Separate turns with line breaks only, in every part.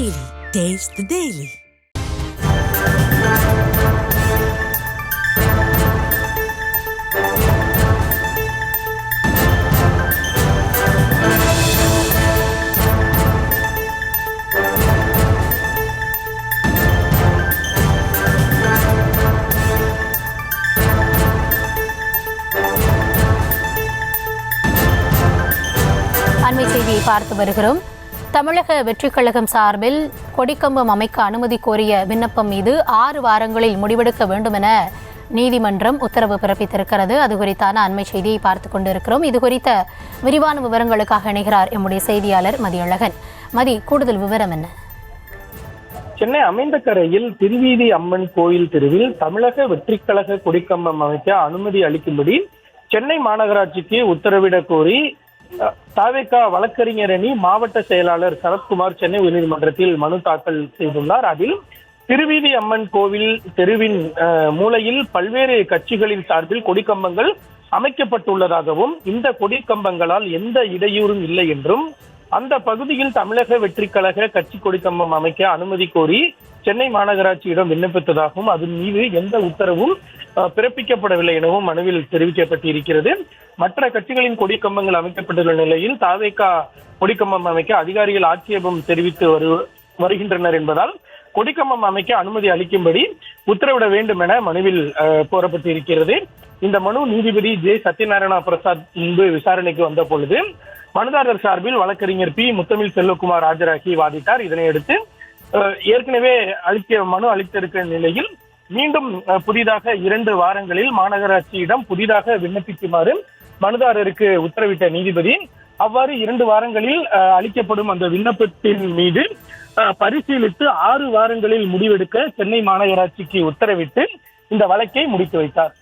Daily. Taste the Daily.
அண்மை செய்தியை பார்த்து வருகிறோம். தமிழக வெற்றிக் கழகம் சார்பில் கொடிக்கம்பம் அமைக்க அனுமதி கோரிய விண்ணப்பம் மீது 6 வாரங்களில் முடிவெடுக்க வேண்டும் என நீதிமன்றம் உத்தரவு பிறப்பித்திருக்கிறது. அது குறித்தான அண்மை செய்தியை பார்த்து கொண்டிருக்கிறோம். இது குறித்த விரிவான விவரங்களுக்காக இணைகிறார் எம்முடைய செய்தியாளர் மதியழகன். மதி, கூடுதல் விவரம் என்ன?
சென்னை அமைந்தகரையில் திருவீதி அம்மன் கோயில் தெருவில் தமிழக வெற்றிக் கழக கொடிக்கம்பம் அமைக்க அனுமதி அளிக்கும்படி சென்னை மாநகராட்சிக்கு உத்தரவிடக் கோரி தாவேகா வழக்கறிஞர் அணி மாவட்ட செயலாளர் சரத்குமார் சென்னை உயர்நீதிமன்றத்தில் மனு தாக்கல் செய்துள்ளார். அதில் திருவீதி அம்மன் கோவில் தெருவின் மூலையில் பல்வேறு கட்சிகளின் சார்பில் கொடிக்கம்பங்கள் அமைக்கப்பட்டுள்ளதாகவும் இந்த கொடிக்கம்பங்களால் எந்த இடையூறும் இல்லை என்றும் அந்த பகுதியில் தமிழக வெற்றிக் கழக கட்சி கொடிக்கம்பம் அமைக்க அனுமதி கோரி சென்னை மாநகராட்சியிடம் விண்ணப்பித்ததாகவும் அதன் மீது எந்த உத்தரவும் பிறப்பிக்கப்படவில்லை எனவும் மனுவில் தெரிவிக்கப்பட்டிருக்கிறது. மற்ற கட்சிகளின் கொடிக்கம்பங்கள் அமைக்கப்பட்டுள்ள நிலையில் தாவேகா கொடிக்கம்பம் அமைக்க அதிகாரிகள் ஆட்சேபம் தெரிவித்து வருகின்றனர் என்பதால் கொடிக்கம்பம் அமைக்க அனுமதி அளிக்கும்படி உத்தரவிட வேண்டும் என மனுவில் கோரப்பட்டிருக்கிறது. இந்த மனு நீதிபதி ஜே சத்யநாராயண பிரசாத் முன்பு விசாரணைக்கு வந்த பொழுது மனுதாரர் சார்பில் வழக்கறிஞர் பி முத்தமிழ் செல்வகுமார் ஆஜராகி வாதிட்டார். இதனையடுத்து ஏற்கனவே மனு அளித்திருக்கிற நிலையில் மீண்டும் புதிதாக 2 வாரங்களில் மாநகராட்சியிடம் புதிதாக விண்ணப்பிக்குமாறு மனுதாரருக்கு உத்தரவிட்ட நீதிபதி அவ்வாறு 2 வாரங்களில் அளிக்கப்படும் அந்த விண்ணப்பத்தின் மீது பரிசீலித்து 6 வாரங்களில் முடிவெடுக்க சென்னை மாநகராட்சிக்கு உத்தரவிட்டு இந்த வழக்கை முடித்து வைத்தார்.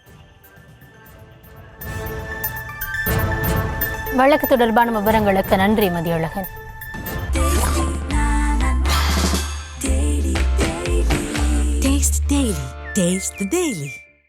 வழக்கு தொடர்பான விவரங்களுக்கு நன்றி மதியழகன்.
Taste the Daily.